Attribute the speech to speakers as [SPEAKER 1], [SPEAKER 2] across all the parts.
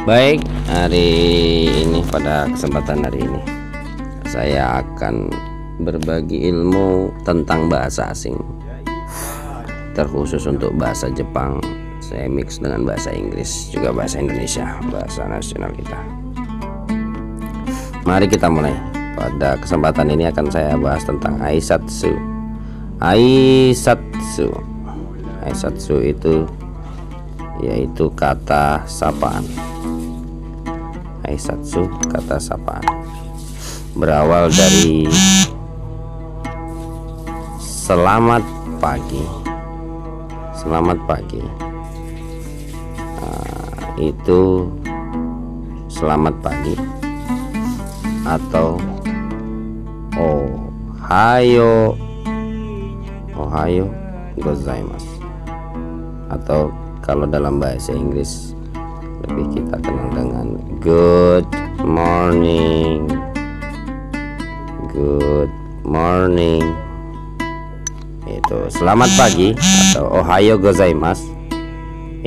[SPEAKER 1] Baik, hari ini pada kesempatan hari ini saya akan berbagi ilmu tentang bahasa asing, terkhusus untuk bahasa Jepang. Saya mix dengan bahasa Inggris, juga bahasa Indonesia, bahasa nasional kita. Mari kita mulai. Pada kesempatan ini akan saya bahas tentang aisatsu. Aisatsu itu yaitu kata sapaan. Aisatsu, kata sapaan, berawal dari selamat pagi. Selamat pagi, itu selamat pagi atau ohayo gozaimasu, atau kalau dalam bahasa Inggris lebih kita kenal dengan good morning. Itu selamat pagi atau ohayo gozaimasu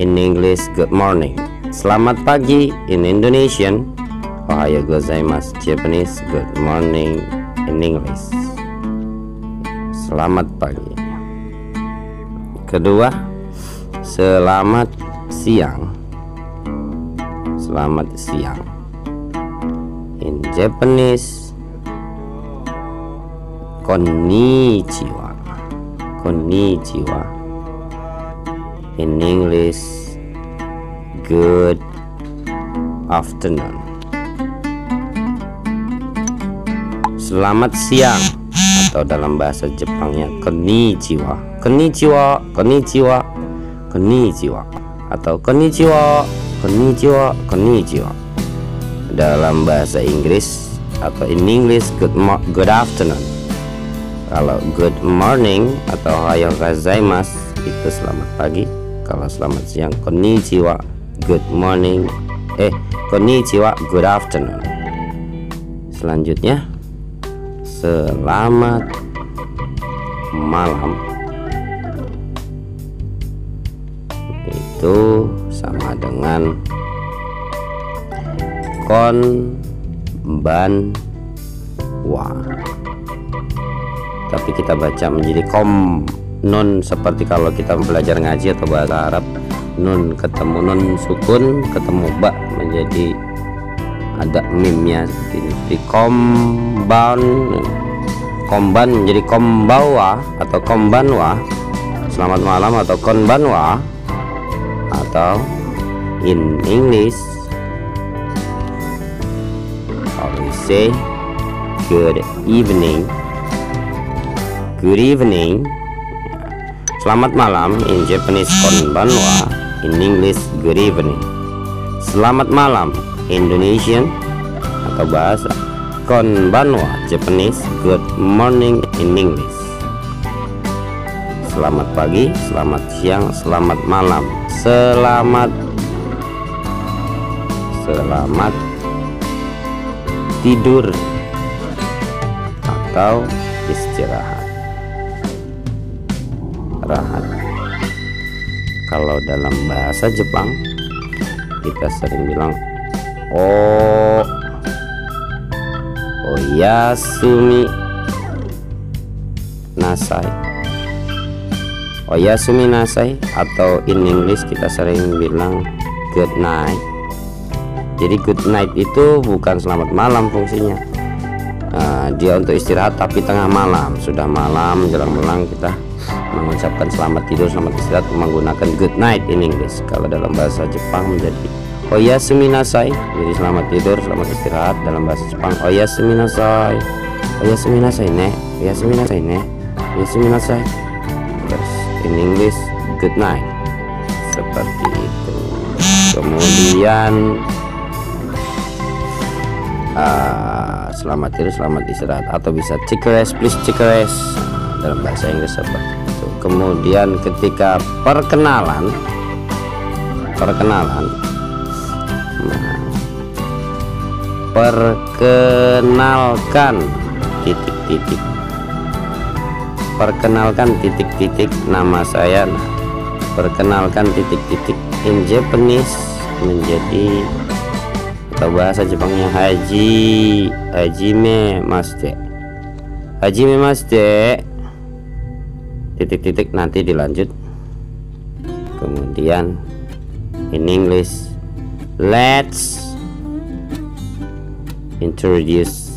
[SPEAKER 1] in English, good morning. Selamat pagi in Indonesian, ohayo gozaimasu. Japanese, good morning in English. Selamat pagi. Kedua, selamat siang. Selamat siang in Japanese, konnichiwa. In English, good afternoon. Selamat siang atau dalam bahasa Jepangnya konnichiwa atau konnichiwa. Dalam bahasa Inggris atau in English, good afternoon. Kalau good morning atau ohayo gozaimasu itu selamat pagi. Kalau selamat siang, konnichiwa, good morning. Konnichiwa, good afternoon. Selanjutnya, selamat malam. Itu sama dengan konbanwa, tapi kita baca menjadi nun, seperti kalau kita belajar ngaji atau bahasa Arab, nun ketemu nun sukun ketemu ba menjadi ada mimnya seperti ini. Di komban menjadi kombawa atau kombanwa, selamat malam, atau konbanwa, atau in English we say good evening. Selamat malam in Japanese, konbanwa. In English, good evening. Selamat malam Indonesian atau bahasa konbanwa Japanese, good morning in English. Selamat pagi, selamat siang, selamat malam, selamat tidur atau istirahat. Kalau dalam bahasa Jepang kita sering bilang oyasumi nasai, atau in English kita sering bilang good night. Jadi good night itu bukan selamat malam fungsinya, dia untuk istirahat, tapi tengah malam, sudah malam menjelang malam kita mengucapkan selamat tidur, selamat istirahat menggunakan good night in English. Kalau dalam bahasa Jepang menjadi oyasumi nasai, jadi selamat tidur, selamat istirahat. Dalam bahasa Jepang oyasumi nasai ne. Terus in English, good night, seperti itu. Kemudian selamat tidur, selamat istirahat, atau bisa take a rest, please take a rest, dalam bahasa Inggris seperti itu. Kemudian ketika perkenalan, perkenalkan titik-titik, nama saya. Perkenalkan titik-titik in Japanese menjadi atau bahasa Jepangnya hajime mashite, titik-titik nanti dilanjut. Kemudian in English, let's introduce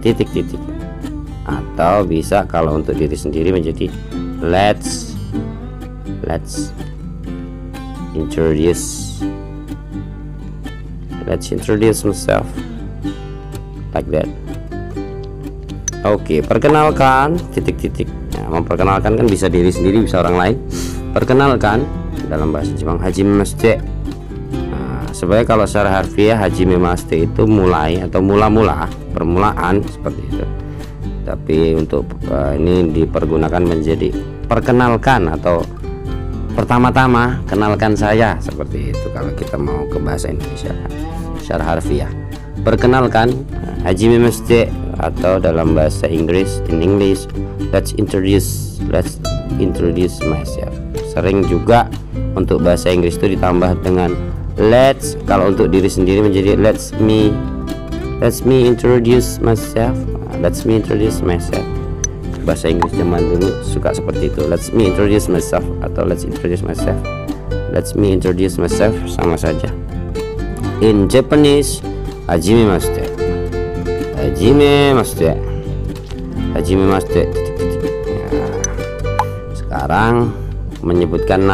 [SPEAKER 1] titik-titik. Atau bisa kalau untuk diri sendiri menjadi let's introduce myself, like that. Oke, perkenalkan titik-titik. Ya, memperkenalkan kan bisa diri sendiri, bisa orang lain. Perkenalkan dalam bahasa Jepang hajime mashite. Nah, sebenarnya kalau secara harfiah hajime mashite itu mulai atau mula-mula, permulaan seperti itu. Tapi untuk ini dipergunakan menjadi perkenalkan atau pertama-tama kenalkan saya, seperti itu kalau kita mau ke bahasa Indonesia secara harfiah. Perkenalkan hajime mashite, atau dalam bahasa Inggris in English let's introduce myself. Sering juga untuk bahasa Inggris itu ditambah dengan let's, kalau untuk diri sendiri menjadi let's me introduce myself. Bahasa Inggris zaman dulu suka seperti itu, let's me introduce myself atau let's me introduce myself, sama saja. In Japanese hajime mashite, ya. Sekarang menyebutkan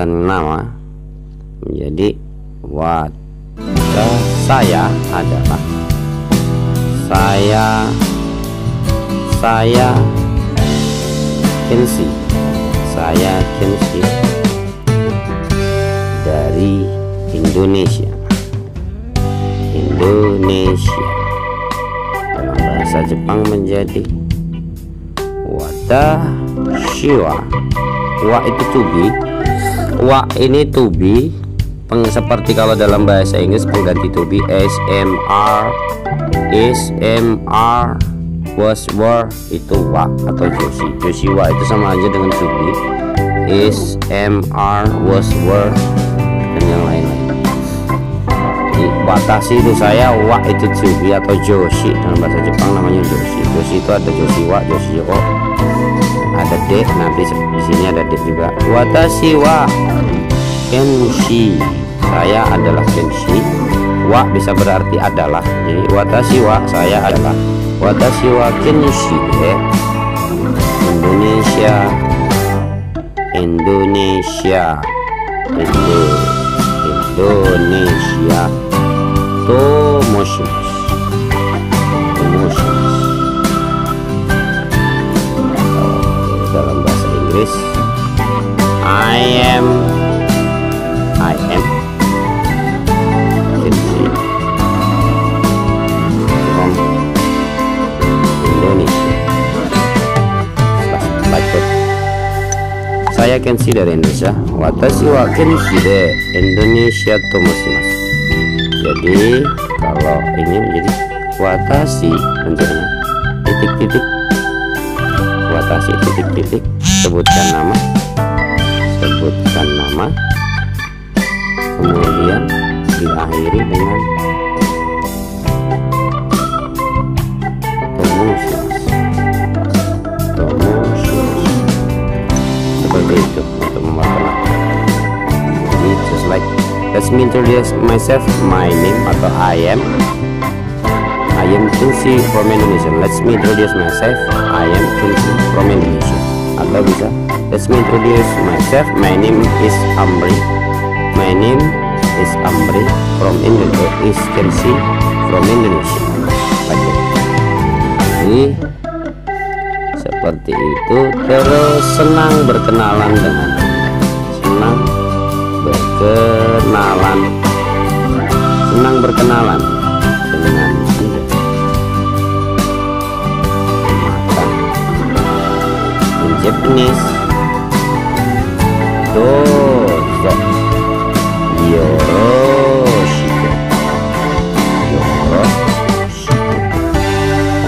[SPEAKER 1] nama menjadi what. Saya adalah Kenshi dari Indonesia. Dalam bahasa Jepang menjadi watashi wa itu to be. Wa ini to be, seperti kalau dalam bahasa Inggris pengganti to be SMR was were itu wa atau joshi wa itu sama aja dengan to be. SMR was were dan yang lain-lain. Watashi itu saya, wa itu to be atau joshi, dalam bahasa Jepang namanya joshi. Joshi itu ada joshi wa, joshi yo, ada d, nanti di sini ada d juga. Watashi wa Kenshi, saya adalah Kenshi. Wa bisa berarti adalah, jadi watashi wa saya adalah, watashi wa Kenshi Indonesia Tomoshimasu. Dalam bahasa Inggris I am Kenshi from Indonesia. Saya Kenshi dari Indonesia. Watashi wa Kenshi de Indonesia tomoshimasu. Jadi kalau ini menjadi watashi bentuknya titik-titik, watashi titik-titik, sebutkan nama, kemudian diakhiri dengan tomoshimasu, seperti itu untuk memperkenalkan. Jadi just like let's me introduce myself, my name atau I am Kenshi from Indonesia. Let's me introduce myself, I am Kenshi from Indonesia. Atau bisa let's me introduce myself, my name is Amri from Indonesia, is Kenshi from Indonesia. Jadi seperti itu. Terus senang berkenalan dengan Anda. Senang berkenalan dengan Anda. Maka in Japanese dozo yoroshiku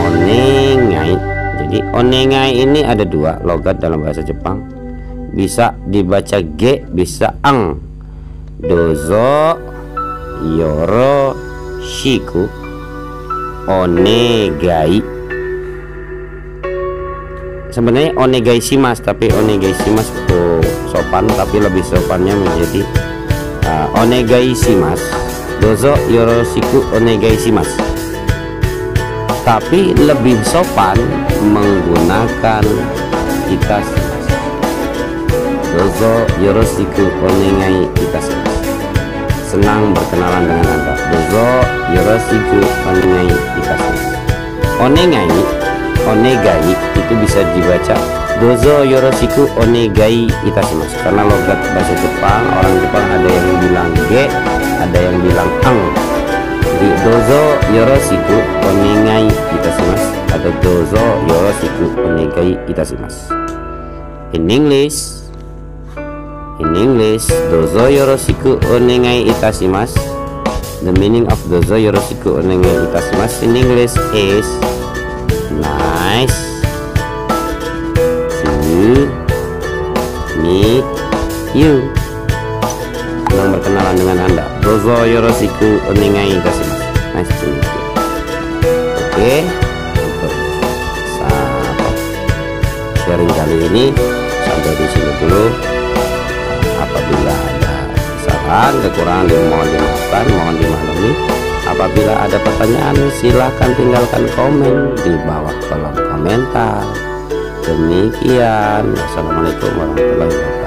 [SPEAKER 1] onegai. Jadi Jadi onegai ini ada dua logat dalam bahasa Jepang. Bisa dibaca G, bisa ang. Dozo yoroshiku onegai. Sebenarnya onegai shimasu, tapi onegai shimasu sopan, tapi lebih sopannya menjadi onegai shimasu. Dozo yoroshiku onegai shimasu. Tapi lebih sopan menggunakan itasimasu. Dozo yoroshiku onegai itasimasu. Senang berkenalan dengan Anda. Dozo yoroshiku onegai itasimasu. Onegai itu bisa dibaca dozo yoroshiku onegai itasimasu, karena logat bahasa Jepang, orang Jepang ada yang bilang G, ada yang bilang ang. Jadi dozo yoroshiku onegai itasimasu atau dozo yoroshiku onegai itasimasu. In English, dozo yoroshiku onegai itasimasu. The meaning of dozo yoroshiku onegai itasimasu in English is nice to meet you. Senang berkenalan dengan Anda. Dozo yoroshiku onegai itasimasu. Nice to meet you. Oke, untuk sharing kali ini sampai di sini dulu. Apabila ada kesalahan, kekurangan, mohon dimaafkan, mohon dimaklumi. Apabila ada pertanyaan, silahkan tinggalkan komen di bawah kolom komentar. Demikian, wassalamualaikum warahmatullahi wabarakatuh.